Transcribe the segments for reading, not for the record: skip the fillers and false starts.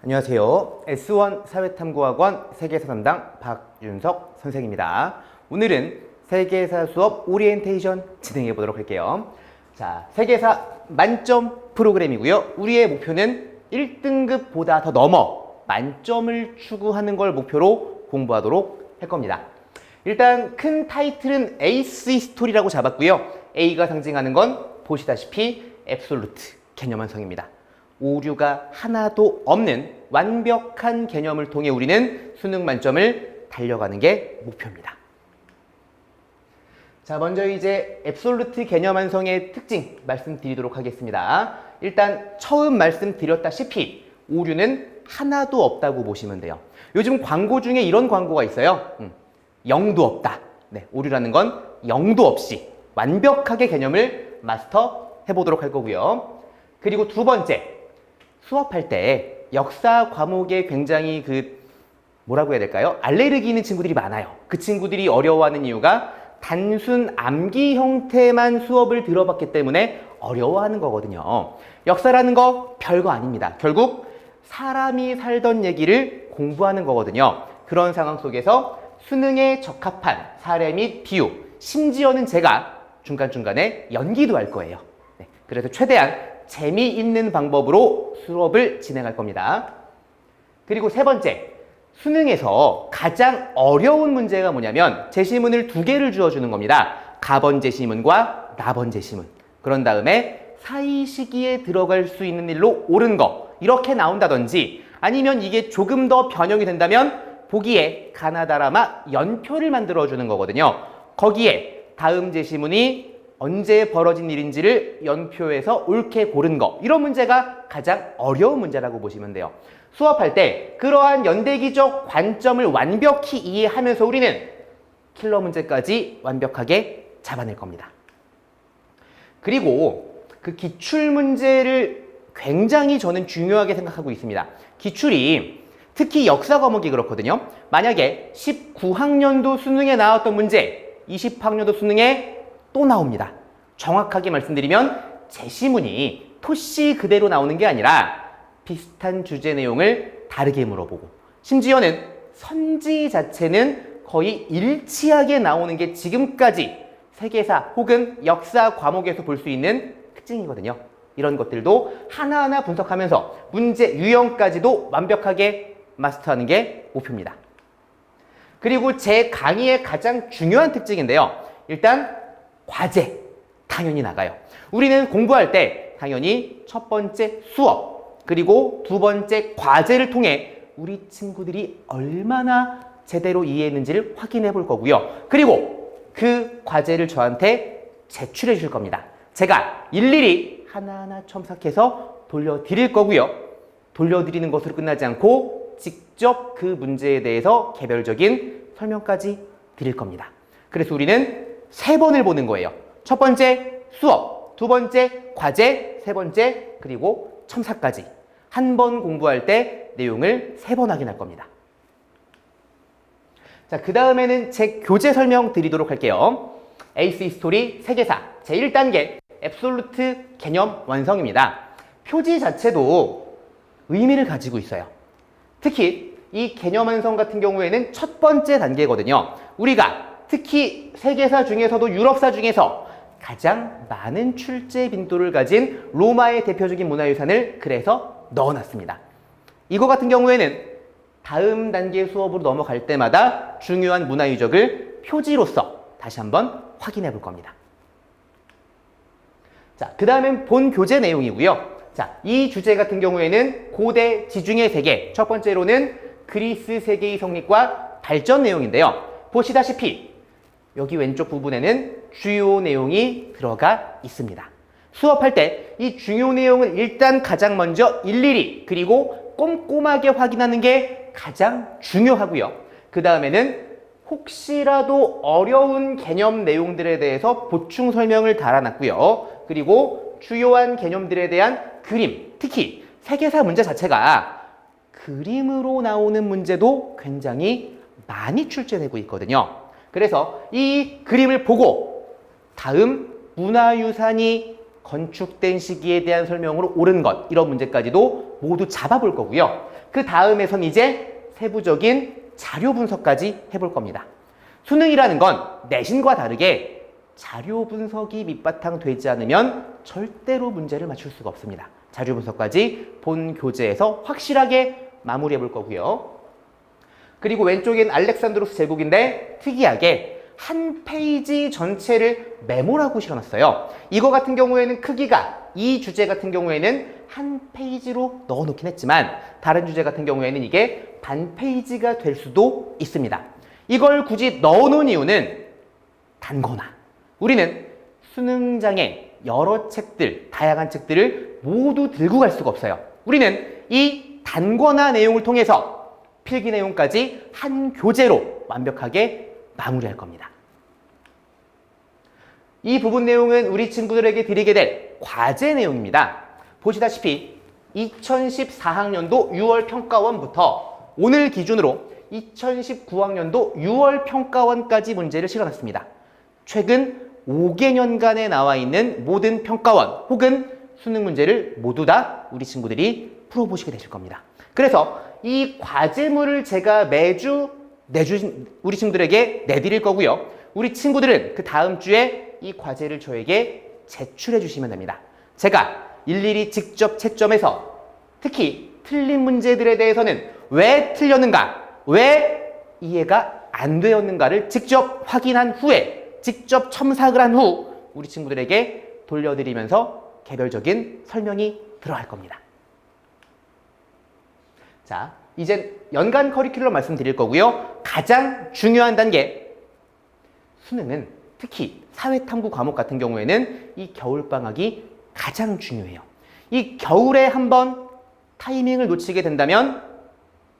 안녕하세요. S1 사회탐구학원 세계사 담당 박윤석 선생입니다. 오늘은 세계사 수업 오리엔테이션 진행해 보도록 할게요. 자, 세계사 만점 프로그램이고요. 우리의 목표는 1등급보다 더 넘어 만점을 추구하는 걸 목표로 공부하도록 할 겁니다. 일단 큰 타이틀은 에이스 히스토리라고 잡았고요. A가 상징하는 건 보시다시피 앱솔루트 개념 완성입니다. 오류가 하나도 없는 완벽한 개념을 통해 우리는 수능 만점을 달려가는 게 목표입니다. 자, 먼저 이제 앱솔루트 개념 완성의 특징 말씀드리도록 하겠습니다. 일단 처음 말씀드렸다시피 오류는 하나도 없다고 보시면 돼요. 요즘 광고 중에 이런 광고가 있어요. 0도 없다. 네, 오류라는 건 0도 없이 완벽하게 개념을 마스터해 보도록 할 거고요. 그리고 두 번째, 수업할 때 역사 과목에 굉장히 뭐라고 해야 될까요? 알레르기 있는 친구들이 많아요. 그 친구들이 어려워하는 이유가 단순 암기 형태만 수업을 들어봤기 때문에 어려워하는 거거든요. 역사라는 거 별거 아닙니다. 결국 사람이 살던 얘기를 공부하는 거거든요. 그런 상황 속에서 수능에 적합한 사례 및 비유, 심지어는 제가 중간중간에 연기도 할 거예요. 네, 그래서 최대한 재미있는 방법으로 수업을 진행할 겁니다. 그리고 세 번째, 수능에서 가장 어려운 문제가 뭐냐면 제시문을 두 개를 주어주는 겁니다. 가번 제시문과 나번 제시문. 그런 다음에 사이 시기에 들어갈 수 있는 일로 옳은 거 이렇게 나온다든지, 아니면 이게 조금 더 변형이 된다면 보기에 가나다라마 연표를 만들어주는 거거든요. 거기에 다음 제시문이 언제 벌어진 일인지를 연표해서 옳게 고른 거, 이런 문제가 가장 어려운 문제라고 보시면 돼요. 수업할 때 그러한 연대기적 관점을 완벽히 이해하면서 우리는 킬러 문제까지 완벽하게 잡아낼 겁니다. 그리고 그 기출 문제를 굉장히 저는 중요하게 생각하고 있습니다. 기출이 특히 역사 과목이 그렇거든요. 만약에 19학년도 수능에 나왔던 문제 20학년도 수능에 또 나옵니다. 정확하게 말씀드리면 제시문이 토시 그대로 나오는 게 아니라 비슷한 주제 내용을 다르게 물어보고, 심지어는 선지 자체는 거의 일치하게 나오는 게 지금까지 세계사 혹은 역사 과목에서 볼 수 있는 특징이거든요. 이런 것들도 하나하나 분석하면서 문제 유형까지도 완벽하게 마스터하는 게 목표입니다. 그리고 제 강의의 가장 중요한 특징인데요. 일단 과제 당연히 나가요. 우리는 공부할 때 당연히 첫 번째 수업, 그리고 두 번째 과제를 통해 우리 친구들이 얼마나 제대로 이해했는지를 확인해 볼 거고요. 그리고 그 과제를 저한테 제출해 주실 겁니다. 제가 일일이 하나하나 첨삭해서 돌려드릴 거고요. 돌려드리는 것으로 끝나지 않고 직접 그 문제에 대해서 개별적인 설명까지 드릴 겁니다. 그래서 우리는 세 번을 보는 거예요. 첫 번째 수업, 두 번째 과제, 세 번째 그리고 첨삭까지. 한 번 공부할 때 내용을 세 번 확인할 겁니다. 자, 그 다음에는 제 교재 설명 드리도록 할게요. 에이스 히스토리 세계사 제1단계 앱솔루트 개념 완성입니다. 표지 자체도 의미를 가지고 있어요. 특히 이 개념 완성 같은 경우에는 첫 번째 단계거든요. 우리가 특히 세계사 중에서도 유럽사 중에서 가장 많은 출제 빈도를 가진 로마의 대표적인 문화유산을 그래서 넣어놨습니다. 이거 같은 경우에는 다음 단계 수업으로 넘어갈 때마다 중요한 문화유적을 표지로서 다시 한번 확인해 볼 겁니다. 자, 그 다음엔 본 교재 내용이고요. 자, 이 주제 같은 경우에는 고대 지중해 세계, 첫 번째로는 그리스 세계의 성립과 발전 내용인데요. 보시다시피 여기 왼쪽 부분에는 주요 내용이 들어가 있습니다. 수업할 때 이 중요 내용을 일단 가장 먼저 일일이 그리고 꼼꼼하게 확인하는 게 가장 중요하고요. 그 다음에는 혹시라도 어려운 개념 내용들에 대해서 보충 설명을 달아놨고요. 그리고 주요한 개념들에 대한 그림, 특히 세계사 문제 자체가 그림으로 나오는 문제도 굉장히 많이 출제되고 있거든요. 그래서 이 그림을 보고 다음 문화유산이 건축된 시기에 대한 설명으로 옳은 것, 이런 문제까지도 모두 잡아볼 거고요. 그 다음에선 이제 세부적인 자료 분석까지 해볼 겁니다. 수능이라는 건 내신과 다르게 자료 분석이 밑바탕 되지 않으면 절대로 문제를 맞출 수가 없습니다. 자료 분석까지 본 교재에서 확실하게 마무리해 볼 거고요. 그리고 왼쪽엔 알렉산드로스 제국인데 특이하게 한 페이지 전체를 메모라고 실어놨어요. 이거 같은 경우에는 크기가 이 주제 같은 경우에는 한 페이지로 넣어놓긴 했지만 다른 주제 같은 경우에는 이게 반 페이지가 될 수도 있습니다. 이걸 굳이 넣어놓은 이유는 단거나 우리는 수능장에 여러 책들, 다양한 책들을 모두 들고 갈 수가 없어요. 우리는 이 단거나 내용을 통해서 필기 내용까지 한 교재로 완벽하게 마무리할 겁니다. 이 부분 내용은 우리 친구들에게 드리게 될 과제 내용입니다. 보시다시피 2014학년도 6월 평가원부터 오늘 기준으로 2019학년도 6월 평가원까지 문제를 실어놨습니다. 최근 5개년간에 나와 있는 모든 평가원 혹은 수능 문제를 모두 다 우리 친구들이 풀어보시게 되실 겁니다. 그래서 이 과제물을 제가 매주 우리 친구들에게 내드릴 거고요. 우리 친구들은 그 다음 주에 이 과제를 저에게 제출해 주시면 됩니다. 제가 일일이 직접 채점해서 특히 틀린 문제들에 대해서는 왜 틀렸는가, 왜 이해가 안 되었는가를 직접 확인한 후에 직접 첨삭을 한 후 우리 친구들에게 돌려드리면서 개별적인 설명이 들어갈 겁니다. 자, 이제 연간 커리큘럼 말씀드릴 거고요. 가장 중요한 단계, 수능은 특히 사회탐구 과목 같은 경우에는 이 겨울방학이 가장 중요해요. 이 겨울에 한번 타이밍을 놓치게 된다면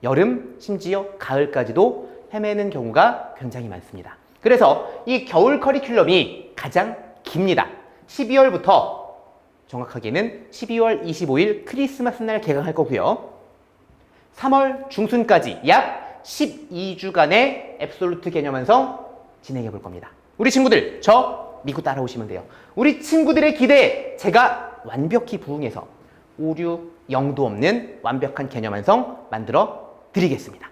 여름, 심지어 가을까지도 헤매는 경우가 굉장히 많습니다. 그래서 이 겨울 커리큘럼이 가장 깁니다. 12월부터 정확하게는 12월 25일 크리스마스 날 개강할 거고요. 3월 중순까지 약 12주간의 앱솔루트 개념 완성 진행해 볼 겁니다. 우리 친구들 저 믿고 따라오시면 돼요. 우리 친구들의 기대에 제가 완벽히 부응해서 오류, 영도 없는 완벽한 개념 완성 만들어 드리겠습니다.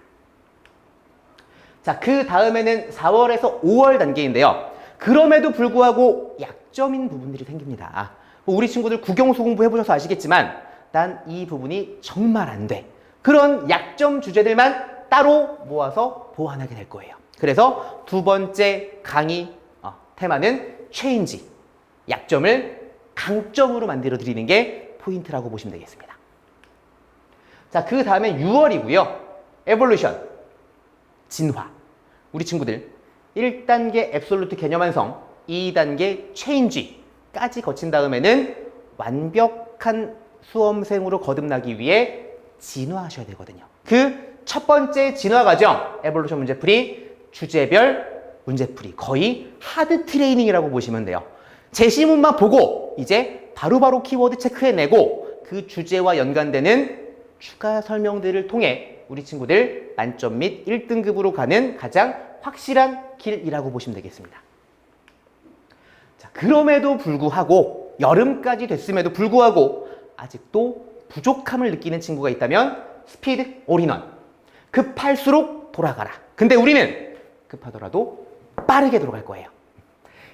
자, 그 다음에는 4월에서 5월 단계인데요. 그럼에도 불구하고 약점인 부분들이 생깁니다. 우리 친구들 국영수 공부해보셔서 아시겠지만 난 이 부분이 정말 안 돼. 그런 약점 주제들만 따로 모아서 보완하게 될 거예요. 그래서 두 번째 강의 테마는 체인지, 약점을 강점으로 만들어 드리는 게 포인트라고 보시면 되겠습니다. 자, 그 다음에 6월이고요. 에볼루션, 진화. 우리 친구들 1단계 앱솔루트 개념 완성, 2단계 체인지까지 거친 다음에는 완벽한 수험생으로 거듭나기 위해 진화하셔야 되거든요. 그 첫 번째 진화 과정, 에볼루션 문제풀이, 주제별 문제풀이, 거의 하드 트레이닝이라고 보시면 돼요. 제시문만 보고 이제 바로바로 키워드 체크해내고 그 주제와 연관되는 추가 설명들을 통해 우리 친구들 만점 및 1등급으로 가는 가장 확실한 길이라고 보시면 되겠습니다. 자, 그럼에도 불구하고 여름까지 됐음에도 불구하고 아직도 부족함을 느끼는 친구가 있다면 스피드 올인원, 급할수록 돌아가라. 근데 우리는 급하더라도 빠르게 돌아갈 거예요.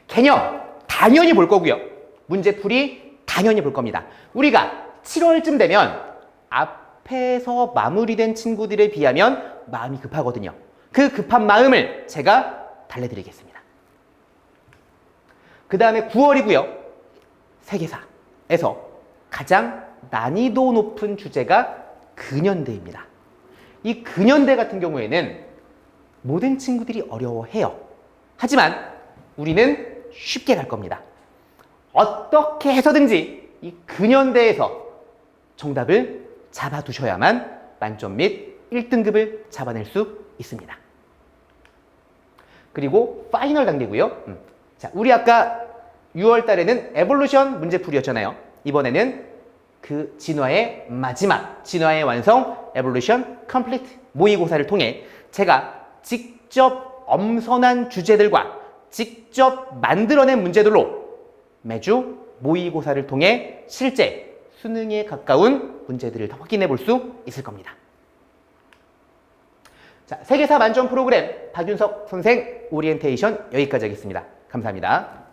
개념 당연히 볼 거고요. 문제풀이 당연히 볼 겁니다. 우리가 7월쯤 되면 앞에서 마무리된 친구들에 비하면 마음이 급하거든요. 그 급한 마음을 제가 달래드리겠습니다. 그 다음에 9월이고요. 세계사에서 가장 난이도 높은 주제가 근현대입니다. 이 근현대 같은 경우에는 모든 친구들이 어려워해요. 하지만 우리는 쉽게 갈 겁니다. 어떻게 해서든지 이 근현대에서 정답을 잡아두셔야만 만점 및 1등급을 잡아낼 수 있습니다. 그리고 파이널 단계고요. 자, 우리 아까 6월 달에는 에볼루션 문제풀이였잖아요. 이번에는 그 진화의 마지막, 진화의 완성, 에볼루션 컴플리트 모의고사를 통해 제가 직접 엄선한 주제들과 직접 만들어낸 문제들로 매주 모의고사를 통해 실제 수능에 가까운 문제들을 확인해 볼 수 있을 겁니다. 자, 세계사 만점 프로그램 박윤석 선생 오리엔테이션 여기까지 하겠습니다. 감사합니다.